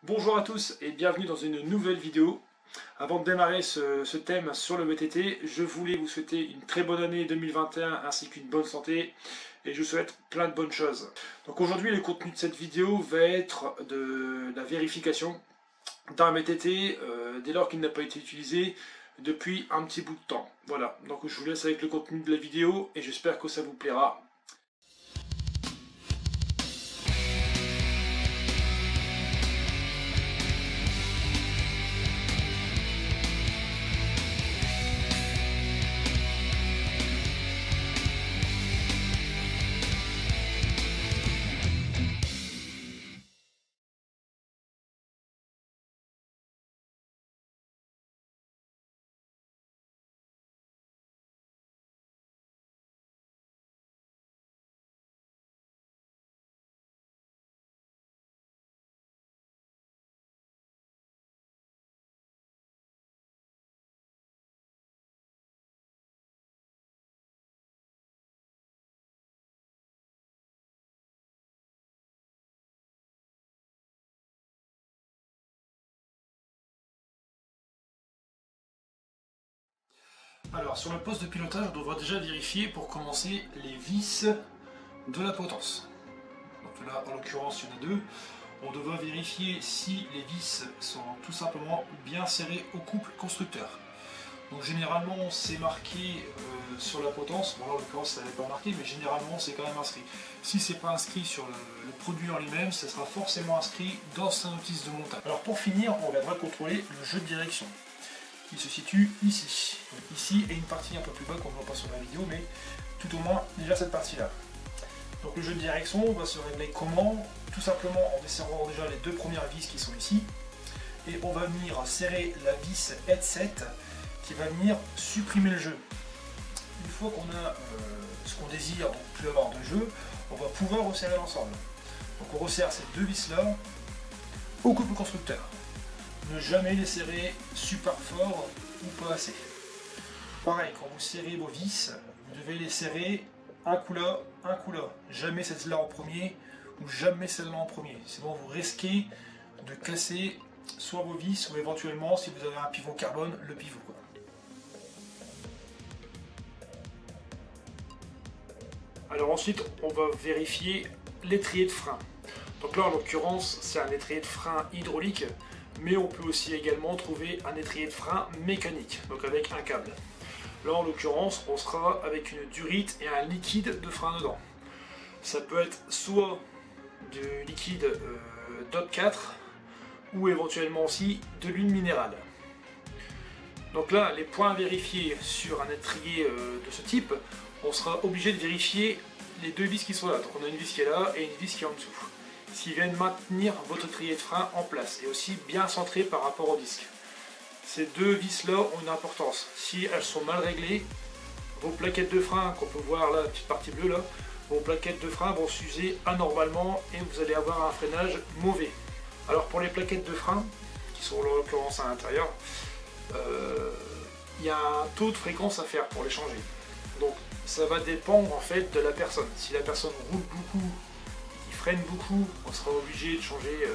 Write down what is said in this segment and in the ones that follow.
Bonjour à tous et bienvenue dans une nouvelle vidéo. Avant de démarrer ce thème sur le VTT, je voulais vous souhaiter une très bonne année 2021 ainsi qu'une bonne santé et je vous souhaite plein de bonnes choses. Donc aujourd'hui le contenu de cette vidéo va être de la vérification d'un VTT dès lors qu'il n'a pas été utilisé depuis un petit bout de temps. Voilà, donc je vous laisse avec le contenu de la vidéo et j'espère que ça vous plaira. Alors sur le poste de pilotage, on devra déjà vérifier pour commencer les vis de la potence. Donc là en l'occurrence il y en a deux. On devra vérifier si les vis sont tout simplement bien serrées au couple constructeur. Donc généralement c'est marqué sur la potence, bon là en l'occurrence ça n'est pas marqué mais généralement c'est quand même inscrit. Si c'est pas inscrit sur le produit en lui-même, ça sera forcément inscrit dans sa notice de montage. Alors pour finir, on viendra contrôler le jeu de direction. Il se situe ici. Donc ici et une partie un peu plus bas qu'on ne voit pas sur la vidéo, mais tout au moins déjà cette partie-là. Donc le jeu de direction va se régler comment? Tout simplement en desserrant déjà les deux premières vis qui sont ici. Et on va venir serrer la vis headset qui va venir supprimer le jeu. Une fois qu'on a ce qu'on désire, donc plus avoir de jeu, on va pouvoir resserrer l'ensemble. Donc on resserre ces deux vis là au couple constructeur. Ne jamais les serrer super fort ou pas assez. Pareil, quand vous serrez vos vis, vous devez les serrer un coup là, un coup là. Jamais celle-là en premier ou jamais celle-là en premier. Sinon vous risquez de casser soit vos vis ou éventuellement, si vous avez un pivot carbone, le pivot, quoi. Alors ensuite, on va vérifier l'étrier de frein. Donc là, en l'occurrence, c'est un étrier de frein hydraulique, mais on peut aussi également trouver un étrier de frein mécanique, donc avec un câble. Là, en l'occurrence, on sera avec une durite et un liquide de frein dedans. Ça peut être soit du liquide DOT 4 ou éventuellement aussi de l'huile minérale. Donc là, les points à vérifier sur un étrier de ce type, on sera obligé de vérifier les deux vis qui sont là. Donc on a une vis qui est là et une vis qui est en dessous. S'ils viennent maintenir votre étrier de frein en place et aussi bien centré par rapport au disque. Ces deux vis là ont une importance. Si elles sont mal réglées, vos plaquettes de frein qu'on peut voir là, la petite partie bleue là, vos plaquettes de frein vont s'user anormalement et vous allez avoir un freinage mauvais. Alors pour les plaquettes de frein, qui sont en l'occurrence à l'intérieur, il y a un taux de fréquence à faire pour les changer. Donc ça va dépendre en fait de la personne. Si la personne roule beaucoup, freine beaucoup, on sera obligé de changer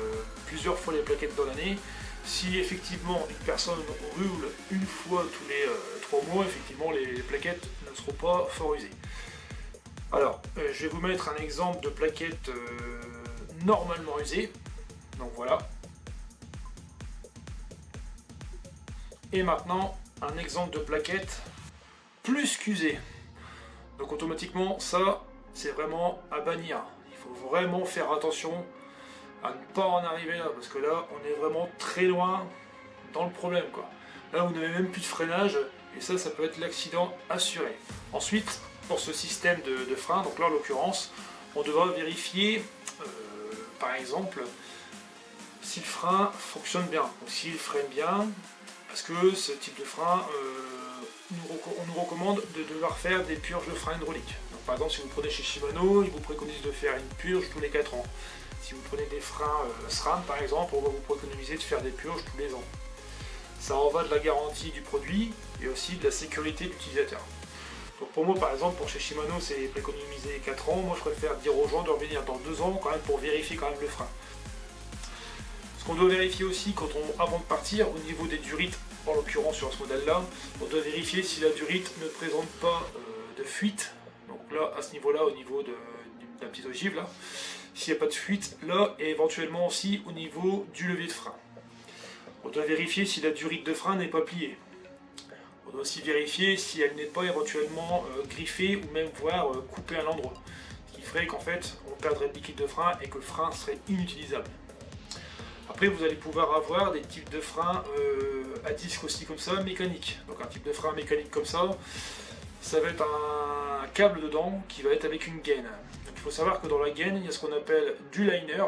plusieurs fois les plaquettes dans l'année. Si effectivement une personne roule une fois tous les 3 mois, effectivement les plaquettes ne seront pas fort usées. Alors, je vais vous mettre un exemple de plaquette normalement usée. Donc voilà. Et maintenant, un exemple de plaquette plus qu'usée. Donc automatiquement, ça, c'est vraiment à bannir. Il faut vraiment faire attention à ne pas en arriver là, parce que là, on est vraiment très loin dans le problème, quoi. Là, vous n'avez même plus de freinage, et ça peut être l'accident assuré. Ensuite, pour ce système de frein, donc là, en l'occurrence, on devra vérifier, par exemple, si le frein fonctionne bien, donc s'il freine bien, parce que ce type de frein, on nous recommande de devoir faire des purges de frein hydraulique. Donc, par exemple, si vous prenez chez Shimano, ils vous préconisent de faire une purge tous les 4 ans. Si vous prenez des freins SRAM par exemple, on va vous préconiser de faire des purges tous les ans. Ça en va de la garantie du produit et aussi de la sécurité de l'utilisateur. Donc pour moi par exemple, pour chez Shimano c'est préconisé 4 ans, moi je préfère dire aux gens de revenir dans 2 ans quand même pour vérifier quand même le frein. Ce qu'on doit vérifier aussi avant de partir, au niveau des durites, en l'occurrence sur ce modèle-là, on doit vérifier si la durite ne présente pas de fuite. Donc là, à ce niveau-là, au niveau d'un petit ogive, là, s'il n'y a pas de fuite, là, et éventuellement aussi au niveau du levier de frein. On doit vérifier si la durite de frein n'est pas pliée. On doit aussi vérifier si elle n'est pas éventuellement griffée ou même voire coupée à l'endroit. Ce qui ferait qu'en fait, on perdrait le liquide de frein et que le frein serait inutilisable. Après, vous allez pouvoir avoir des types de freins à disque aussi comme ça, mécaniques. Donc un type de frein mécanique comme ça, ça va être un câble dedans qui va être avec une gaine. Donc, il faut savoir que dans la gaine, il y a ce qu'on appelle du liner.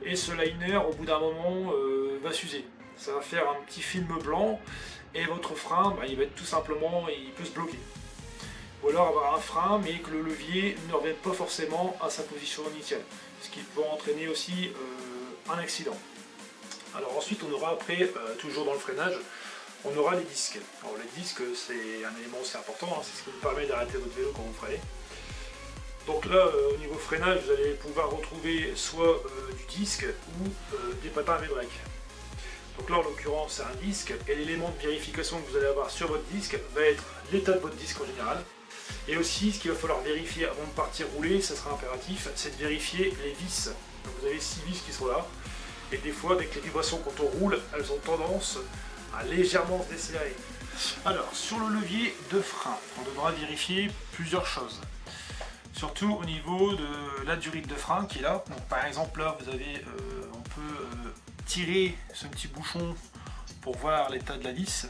Et ce liner, au bout d'un moment, va s'user. Ça va faire un petit film blanc et votre frein, il va être tout simplement, il peut se bloquer. Ou alors avoir un frein mais que le levier ne revienne pas forcément à sa position initiale. Ce qui peut entraîner aussi un accident. Alors ensuite on aura après, toujours dans le freinage, on aura les disques. Alors les disques c'est un élément aussi important, hein, c'est ce qui vous permet d'arrêter votre vélo quand vous freinez. Donc là au niveau freinage vous allez pouvoir retrouver soit du disque ou des patins à break. Donc là en l'occurrence c'est un disque et l'élément de vérification que vous allez avoir sur votre disque va être l'état de votre disque en général. Et aussi ce qu'il va falloir vérifier avant de partir rouler, ça sera impératif, c'est de vérifier les vis. Donc vous avez 6 vis qui sont là. Et des fois, avec les vibrations quand on roule, elles ont tendance à légèrement se desserrer. Alors, sur le levier de frein, on devra vérifier plusieurs choses. Surtout au niveau de la durite de frein qui est là. Donc, par exemple, là, vous avez, on peut tirer ce petit bouchon pour voir l'état de la vis.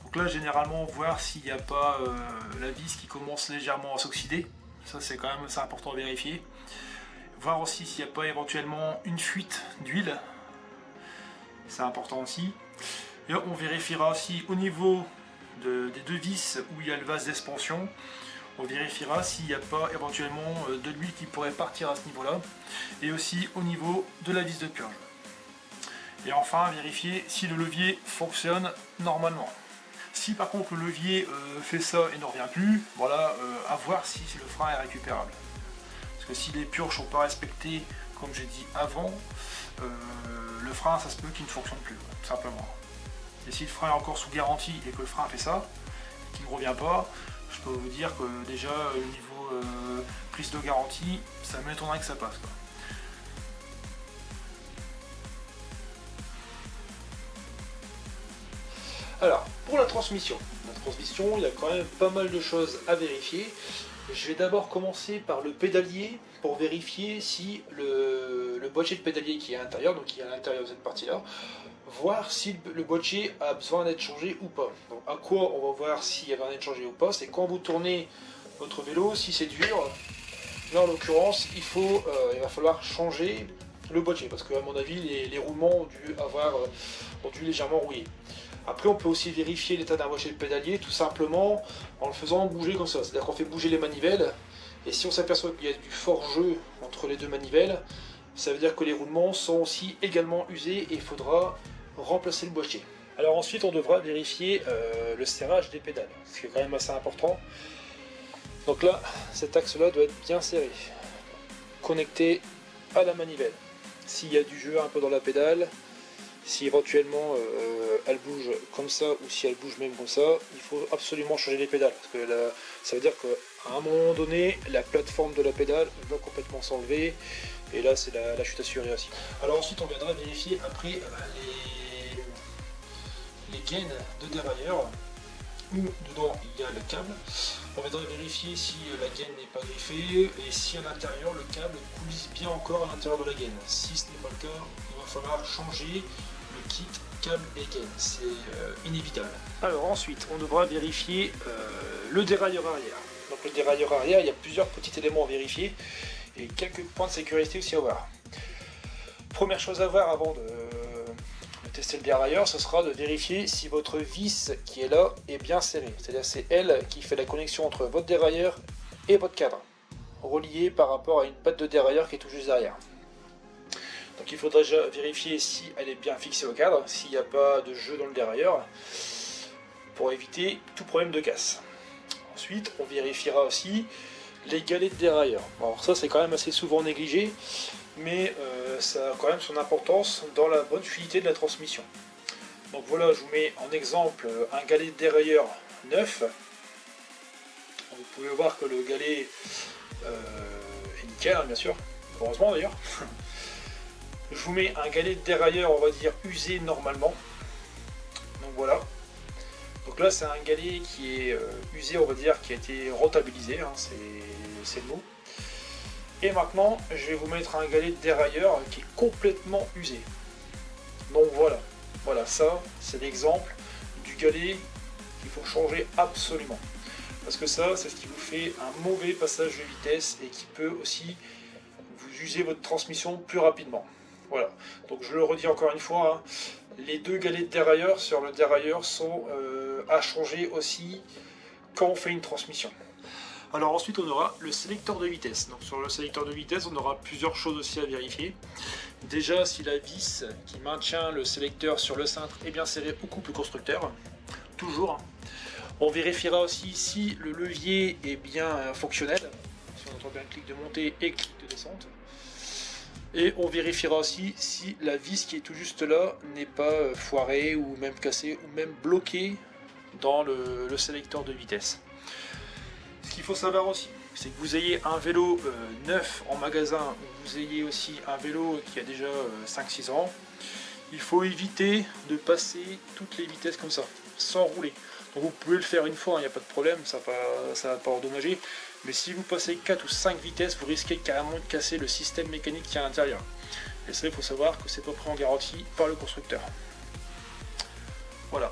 Donc là, généralement, voir s'il n'y a pas la vis qui commence légèrement à s'oxyder. Ça, c'est quand même assez important à vérifier. Voir aussi s'il n'y a pas éventuellement une fuite d'huile. C'est important aussi. Et on vérifiera aussi au niveau des deux vis où il y a le vase d'expansion. On vérifiera s'il n'y a pas éventuellement de l'huile qui pourrait partir à ce niveau-là. Et aussi au niveau de la vis de purge. Et enfin, vérifier si le levier fonctionne normalement. Si par contre le levier fait ça et ne revient plus, voilà, à voir si le frein est récupérable. Parce que si les purges ne sont pas respectées, comme j'ai dit avant, le frein, ça se peut qu'il ne fonctionne plus, tout simplement. Et si le frein est encore sous garantie et que le frein fait ça, et qu'il ne revient pas, je peux vous dire que déjà, au niveau prise de garantie, ça m'étonnerait que ça passe, quoi. Alors, pour la transmission, il y a quand même pas mal de choses à vérifier. Je vais d'abord commencer par le pédalier pour vérifier si le boîtier de pédalier qui est à l'intérieur, donc qui est à l'intérieur de cette partie-là, voir si le boîtier a besoin d'être changé ou pas. Donc à quoi on va voir s'il y a besoin d'être changé ou pas, c'est quand vous tournez votre vélo, si c'est dur, là en l'occurrence, il va falloir changer le boîtier, parce qu'à mon avis, les roulements ont dû légèrement rouiller. Après, on peut aussi vérifier l'état d'un boîtier de pédalier tout simplement en le faisant bouger comme ça. C'est-à-dire qu'on fait bouger les manivelles, et si on s'aperçoit qu'il y a du fort jeu entre les deux manivelles, ça veut dire que les roulements sont aussi également usés et il faudra remplacer le boîtier. Alors ensuite, on devra vérifier le serrage des pédales, ce qui est quand même assez important. Donc là, cet axe-là doit être bien serré, connecté à la manivelle. S'il y a du jeu un peu dans la pédale, si éventuellement elle bouge comme ça ou si elle bouge même comme ça, il faut absolument changer les pédales, parce que ça veut dire qu'à un moment donné, la plateforme de la pédale va complètement s'enlever, et là c'est la chute assurée aussi. Alors ensuite on viendra vérifier après les gaines de dérailleur, où dedans il y a le câble. On viendra vérifier si la gaine n'est pas griffée et si à l'intérieur le câble coulisse bien encore à l'intérieur de la gaine. Si ce n'est pas le cas, il va falloir changer le kit câble et gaine, c'est inévitable. Alors ensuite on devra vérifier le dérailleur arrière. Donc le dérailleur arrière, il y a plusieurs petits éléments à vérifier et quelques points de sécurité aussi à voir. Première chose à voir avant de tester le dérailleur, ce sera de vérifier si votre vis qui est là est bien serrée. C'est-à-dire c'est elle qui fait la connexion entre votre dérailleur et votre cadre, relié par rapport à une patte de dérailleur qui est tout juste derrière. Donc il faudra déjà vérifier si elle est bien fixée au cadre, s'il n'y a pas de jeu dans le dérailleur, pour éviter tout problème de casse. Ensuite, on vérifiera aussi les galets de dérailleur. Alors ça c'est quand même assez souvent négligé, mais ça a quand même son importance dans la bonne fluidité de la transmission. Donc voilà, je vous mets en exemple un galet de dérailleur neuf. Vous pouvez voir que le galet est nickel, hein, bien sûr, heureusement d'ailleurs. Je vous mets un galet de dérailleur, on va dire, usé normalement. Donc voilà. Donc là, c'est un galet qui est usé, on va dire, qui a été rentabilisé, hein, c'est le mot. Et maintenant, je vais vous mettre un galet de dérailleur qui est complètement usé. Donc voilà. Voilà, ça, c'est l'exemple du galet qu'il faut changer absolument. Parce que ça, c'est ce qui vous fait un mauvais passage de vitesse et qui peut aussi vous user votre transmission plus rapidement. Voilà, donc je le redis encore une fois, hein, les deux galets de dérailleur sur le dérailleur sont à changer aussi quand on fait une transmission. Alors ensuite on aura le sélecteur de vitesse. Donc sur le sélecteur de vitesse on aura plusieurs choses aussi à vérifier. Déjà si la vis qui maintient le sélecteur sur le cintre est bien serrée au couple constructeur, toujours. On vérifiera aussi si le levier est bien fonctionnel, si on entend bien le clic de montée et le clic de descente. Et on vérifiera aussi si la vis qui est tout juste là n'est pas foirée ou même cassée ou même bloquée dans le sélecteur de vitesse. Ce qu'il faut savoir aussi, c'est que vous ayez un vélo neuf en magasin ou vous ayez aussi un vélo qui a déjà 5-6 ans, il faut éviter de passer toutes les vitesses comme ça, sans rouler. Donc vous pouvez le faire une fois, il n'y a pas de problème, ça va pas endommager. Mais si vous passez 4 ou 5 vitesses, vous risquez carrément de casser le système mécanique qui est à l'intérieur. Et ça, il faut savoir que c'est pas pris en garantie par le constructeur. Voilà.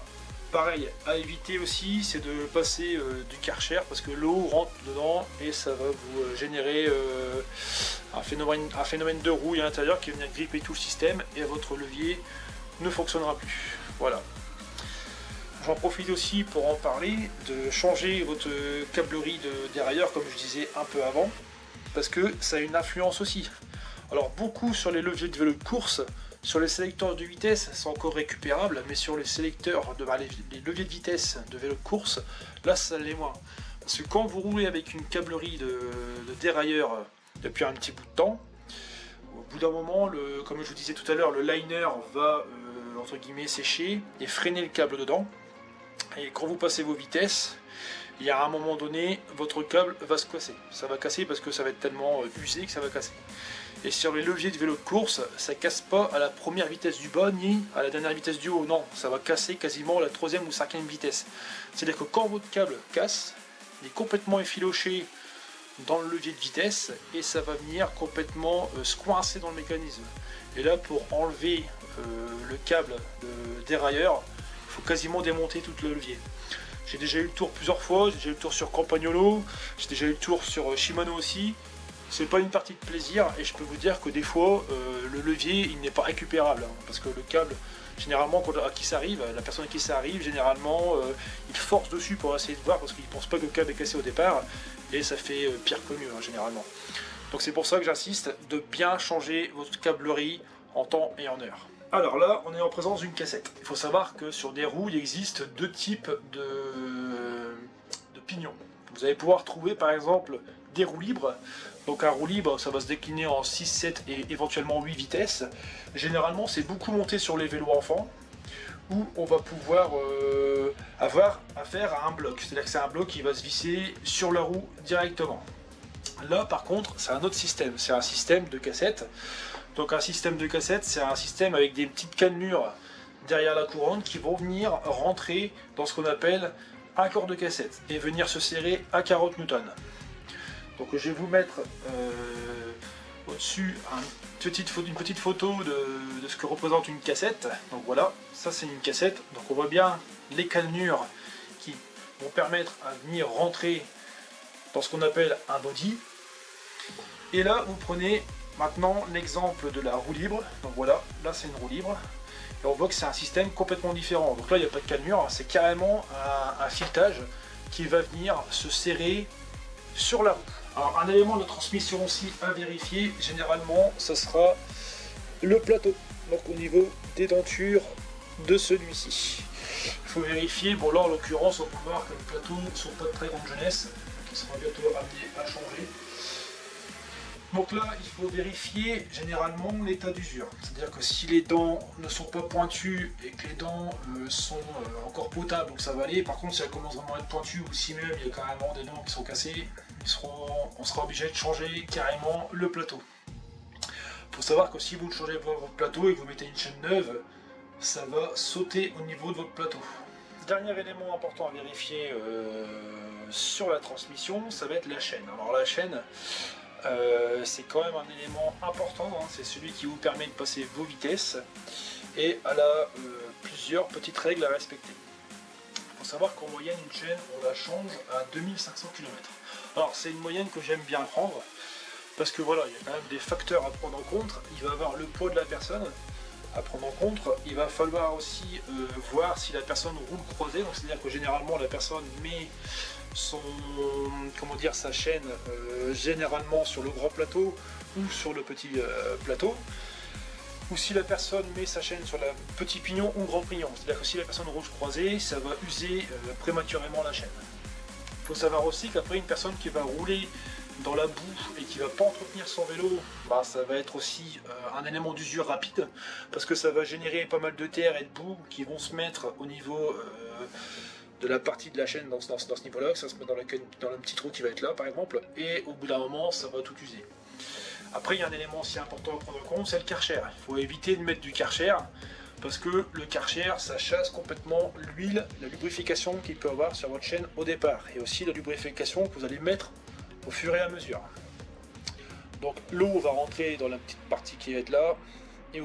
Pareil, à éviter aussi, c'est de passer du Karcher parce que l'eau rentre dedans et ça va vous générer un phénomène de rouille à l'intérieur qui va venir gripper tout le système et votre levier ne fonctionnera plus. Voilà. J'en profite aussi pour en parler, de changer votre câblerie de dérailleur comme je disais un peu avant, parce que ça a une influence aussi. Alors beaucoup sur les leviers de vélo de course, sur les sélecteurs de vitesse c'est encore récupérable, mais sur les sélecteurs, les leviers de vitesse de vélo de course, là ça l'est moins. Parce que quand vous roulez avec une câblerie de dérailleur depuis un petit bout de temps, au bout d'un moment, comme je vous disais tout à l'heure, le liner va entre guillemets sécher et freiner le câble dedans. Et quand vous passez vos vitesses, il y a un moment donné, votre câble va se casser. Ça va casser parce que ça va être tellement usé que ça va casser. Et sur les leviers de vélo de course, ça casse pas à la première vitesse du bas ni à la dernière vitesse du haut. Non, ça va casser quasiment à la 3e ou 5e vitesse. C'est-à-dire que quand votre câble casse, il est complètement effiloché dans le levier de vitesse et ça va venir complètement se coincer dans le mécanisme. Et là, pour enlever le câble de dérailleur, il faut quasiment démonter tout le levier. J'ai déjà eu le tour plusieurs fois, j'ai déjà eu le tour sur Campagnolo, j'ai déjà eu le tour sur Shimano aussi. C'est pas une partie de plaisir et je peux vous dire que des fois le levier il n'est pas récupérable hein, parce que le câble généralement à qui ça arrive, la personne à qui ça arrive généralement il force dessus pour essayer de voir parce qu'il pense pas que le câble est cassé au départ et ça fait pire que mieux hein, généralement. Donc c'est pour ça que j'insiste de bien changer votre câblerie en temps et en heure. Alors là, on est en présence d'une cassette. Il faut savoir que sur des roues, il existe deux types de pignons. Vous allez pouvoir trouver par exemple des roues libres. Donc un roue libre, ça va se décliner en 6, 7 et éventuellement 8 vitesses. Généralement, c'est beaucoup monté sur les vélos enfants, où on va pouvoir avoir affaire à un bloc. C'est-à-dire que c'est un bloc qui va se visser sur la roue directement. Là, par contre, c'est un autre système. C'est un système de cassette. Donc un système de cassette, c'est un système avec des petites cannelures derrière la couronne qui vont venir rentrer dans ce qu'on appelle un corps de cassette et venir se serrer à 40 Newton. Donc je vais vous mettre au-dessus une petite photo de ce que représente une cassette. Donc voilà, ça c'est une cassette. Donc on voit bien les cannelures qui vont permettre à venir rentrer dans ce qu'on appelle un body. Et là vous prenez maintenant l'exemple de la roue libre. Donc voilà, là c'est une roue libre. Et on voit que c'est un système complètement différent. Donc là il n'y a pas de cannelure, c'est carrément un filetage qui va venir se serrer sur la roue. Alors un élément de transmission aussi à vérifier, généralement ce sera le plateau, donc au niveau des dentures de celui-ci. Il faut vérifier, bon là en l'occurrence on peut voir que les plateaux ne sont pas de très grande jeunesse, qui sera bientôt amenés à changer. Donc là, il faut vérifier généralement l'état d'usure. C'est-à-dire que si les dents ne sont pas pointues et que les dents sont encore potables, donc ça va aller. Par contre, si elles commencent vraiment à être pointues ou si même il y a carrément des dents qui sont cassées, on sera obligé de changer carrément le plateau. Il faut savoir que si vous changez votre plateau et que vous mettez une chaîne neuve, ça va sauter au niveau de votre plateau. Dernier élément important à vérifier sur la transmission, ça va être la chaîne. Alors la chaîne, c'est quand même un élément important, hein. C'est celui qui vous permet de passer vos vitesses et elle a plusieurs petites règles à respecter. Il faut savoir qu'en moyenne une chaîne on la change à 2500 km. Alors c'est une moyenne que j'aime bien prendre parce que voilà, il y a quand même des facteurs à prendre en compte. Il va y avoir le poids de la personne à prendre en compte. Il va falloir aussi voir si la personne roule croisée, donc c'est-à-dire que généralement la personne met sa chaîne généralement sur le grand plateau ou sur le petit plateau, ou si la personne met sa chaîne sur le petit pignon ou grand pignon, c'est-à-dire que si la personne roule croisée, ça va user prématurément la chaîne. Il faut savoir aussi qu'après une personne qui va rouler dans la boue et qui va pas entretenir son vélo, bah, ça va être aussi un élément d'usure rapide parce que ça va générer pas mal de terre et de boue qui vont se mettre au niveau de la partie de la chaîne dans ce niveau-là, ça se met dans le petit trou qui va être là par exemple, et au bout d'un moment ça va tout user. Après il y a un élément aussi important à prendre en compte, c'est le Karcher. Il faut éviter de mettre du Karcher parce que le Karcher ça chasse complètement l'huile, la lubrification qu'il peut avoir sur votre chaîne au départ, et aussi la lubrification que vous allez mettre au fur et à mesure. Donc l'eau va rentrer dans la petite partie qui va être là, et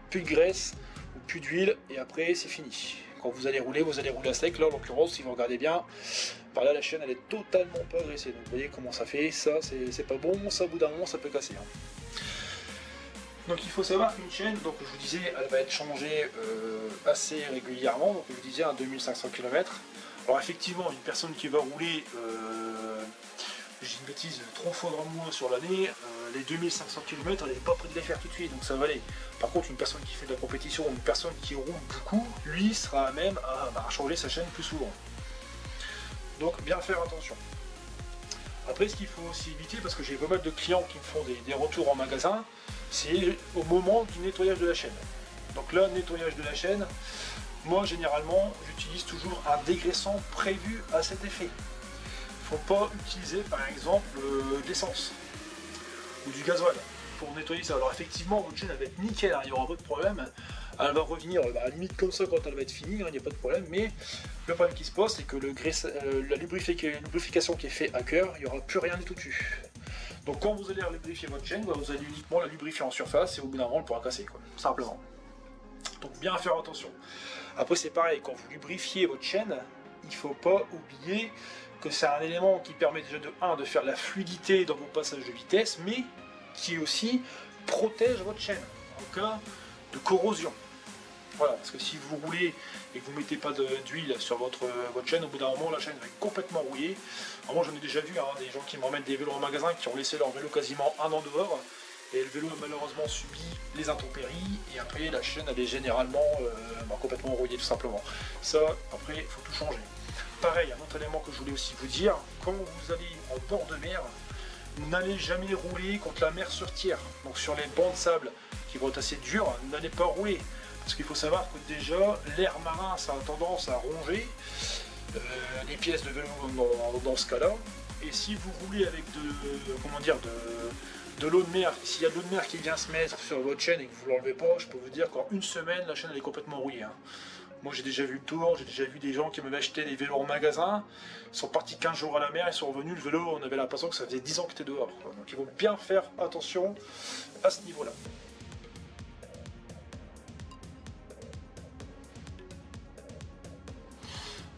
plus de graisse ou plus d'huile, et après c'est fini. Quand vous allez rouler à sec. Là en l'occurrence, si vous regardez bien, par là la chaîne elle est totalement pas graissée. Donc vous voyez comment ça fait, ça c'est pas bon, ça au bout d'un moment ça peut casser. Donc il faut savoir qu'une chaîne, donc je vous disais, elle va être changée assez régulièrement, donc je vous disais à 2500 km. Alors effectivement, une personne qui va rouler, j'ai une bêtise, 3 fois dans le mois sur l'année, les 2500 km, elle n'est pas près de les faire tout de suite, donc ça va aller. Par contre, une personne qui fait de la compétition, une personne qui roule beaucoup, lui sera à même à changer sa chaîne plus souvent. Donc bien faire attention. Après, ce qu'il faut aussi éviter, parce que j'ai pas mal de clients qui me font des retours en magasin, c'est au moment du nettoyage de la chaîne. Donc là, nettoyage de la chaîne, moi généralement, j'utilise toujours un dégraissant prévu à cet effet. Il ne faut pas utiliser par exemple de l'essence ou du gasoil pour nettoyer ça. Alors effectivement, votre chaîne va être nickel, hein, il n'y aura pas de problème. Elle va revenir à la limite comme ça quand elle va être finie, il n'y a pas de problème, mais le problème qui se pose, c'est que la lubrification qui est faite à cœur, il n'y aura plus rien du tout dessus. Donc quand vous allez lubrifier votre chaîne, vous allez uniquement la lubrifier en surface et au bout d'un moment, elle pourra casser, quoi, simplement. Donc bien faire attention. Après c'est pareil, quand vous lubrifiez votre chaîne, il ne faut pas oublier que c'est un élément qui permet déjà de faire la fluidité dans vos passages de vitesse, mais qui aussi protège votre chaîne en cas de corrosion. Voilà, parce que si vous roulez et que vous ne mettez pas d'huile sur votre chaîne, au bout d'un moment la chaîne va être complètement rouillée. Alors moi j'en ai déjà vu des gens qui me remettent des vélos en magasin qui ont laissé leur vélo quasiment un an dehors, et le vélo a malheureusement subi les intempéries, et après la chaîne elle est généralement complètement rouillée tout simplement. Ça, après il faut tout changer. Pareil, un autre élément que je voulais aussi vous dire, quand vous allez en bord de mer, n'allez jamais rouler quand la mer se retire. Donc sur les bancs de sable qui vont être assez durs, n'allez pas rouler. Parce qu'il faut savoir que déjà, l'air marin, ça a tendance à ronger les pièces de vélo dans ce cas-là. Et si vous roulez avec de l'eau de mer, s'il y a de l'eau de mer qui vient se mettre sur votre chaîne et que vous ne l'enlevez pas, je peux vous dire qu'en une semaine, la chaîne elle est complètement rouillée. Moi j'ai déjà vu le tour, j'ai déjà vu des gens qui m'avaient acheté des vélos en magasin, ils sont partis 15 jours à la mer, ils sont revenus, le vélo, on avait l'impression que ça faisait 10 ans qu'il était dehors. Donc il faut bien faire attention à ce niveau-là.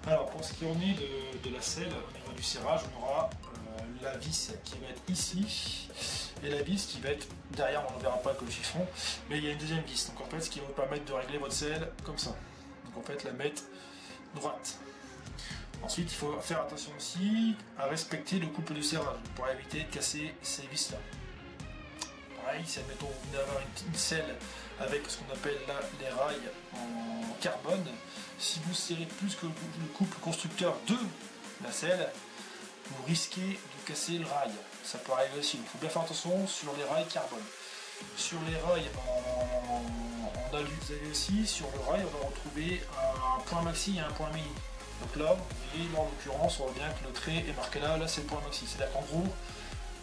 Alors pour ce qui en est de la selle, au niveau du serrage, on aura la vis qui va être ici, et la vis qui va être derrière, on ne verra pas avec le chiffon, mais il y a une deuxième vis, donc en fait ce qui va vous permettre de régler votre selle comme ça. Donc en fait la mettre droite. Ensuite il faut faire attention aussi à respecter le couple de serrage pour éviter de casser ces vis là. Pareil, si admettons vous venez d'avoir une selle avec ce qu'on appelle là les rails en carbone, si vous serrez plus que le couple constructeur de la selle, vous risquez de casser le rail. Ça peut arriver aussi. Il faut bien faire attention sur les rails carbone. Sur les rails en alu, vous avez aussi, sur le rail, on va retrouver un point maxi et un point mini. Donc là, vous voyez, en l'occurrence, on voit bien que le trait est marqué là, c'est le point maxi. C'est-à-dire qu'en gros,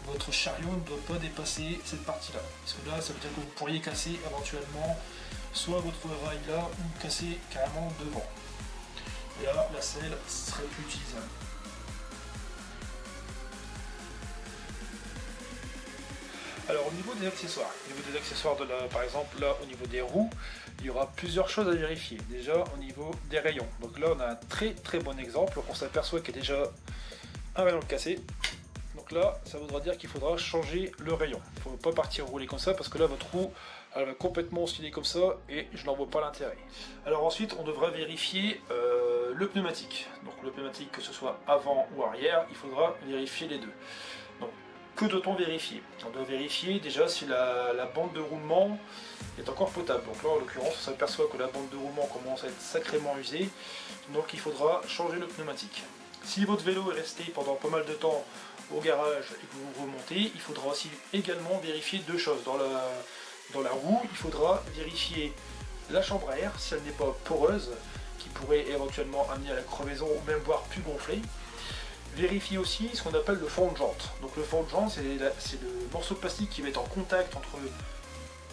votre chariot ne doit pas dépasser cette partie-là. Parce que là, ça veut dire que vous pourriez casser éventuellement soit votre rail là, ou casser carrément devant. Et là, la selle serait plus utilisable. Alors au niveau des accessoires, par exemple là au niveau des roues, il y aura plusieurs choses à vérifier. Déjà au niveau des rayons. Donc là on a un très bon exemple. On s'aperçoit qu'il y a déjà un rayon cassé. Donc là ça voudra dire qu'il faudra changer le rayon. Il ne faut pas partir rouler comme ça parce que là votre roue elle va complètement osciller comme ça et je n'en vois pas l'intérêt. Alors ensuite on devra vérifier le pneumatique. Donc le pneumatique que ce soit avant ou arrière, il faudra vérifier les deux. Donc, que doit-on vérifier? On doit vérifier déjà si la bande de roulement est encore potable. Donc là en l'occurrence on s'aperçoit que la bande de roulement commence à être sacrément usée. Donc il faudra changer le pneumatique. Si votre vélo est resté pendant pas mal de temps au garage et que vous remontez, il faudra aussi également vérifier deux choses. Dans la roue, il faudra vérifier la chambre à air si elle n'est pas poreuse, qui pourrait éventuellement amener à la crevaison ou même voire plus gonfler. Vérifiez aussi ce qu'on appelle le fond de jante. Donc le fond de jante, c'est le morceau de plastique qui va être en contact entre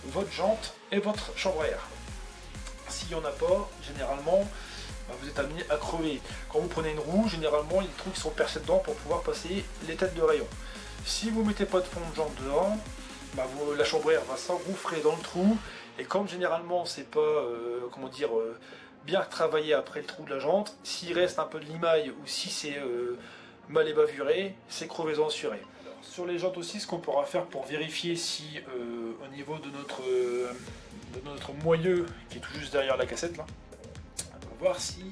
votre jante et votre chambre à air. S'il n'y en a pas, généralement, vous êtes amené à crever. Quand vous prenez une roue, généralement, il y a des trous qui sont percés dedans pour pouvoir passer les têtes de rayon. Si vous ne mettez pas de fond de jante dedans, la chambre à air va s'engouffrer dans le trou. Et comme généralement, c'est pas, bien travaillé après le trou de la jante, s'il reste un peu de limaille ou si c'est mal ébavuré, c'est crevaison assurée. Sur les jantes aussi, ce qu'on pourra faire pour vérifier si au niveau de notre moyeu qui est tout juste derrière la cassette là, voir si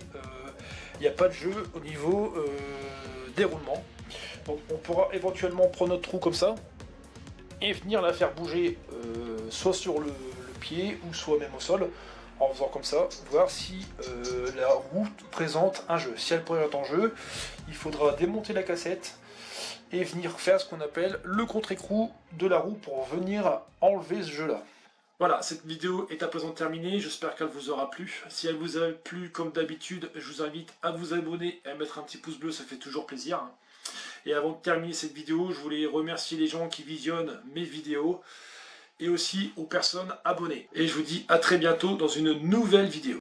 il n'y a pas de jeu au niveau des roulements. Donc on pourra éventuellement prendre notre trou comme ça et venir la faire bouger soit sur le pied ou soit même au sol, en faisant comme ça, voir si la roue présente un jeu. Si elle présente un jeu, il faudra démonter la cassette et venir faire ce qu'on appelle le contre-écrou de la roue pour venir enlever ce jeu-là. Voilà, cette vidéo est à présent terminée, j'espère qu'elle vous aura plu. Si elle vous a plu, comme d'habitude, je vous invite à vous abonner et à mettre un petit pouce bleu, ça fait toujours plaisir. Et avant de terminer cette vidéo, je voulais remercier les gens qui visionnent mes vidéos et aussi aux personnes abonnées. Et je vous dis à très bientôt dans une nouvelle vidéo.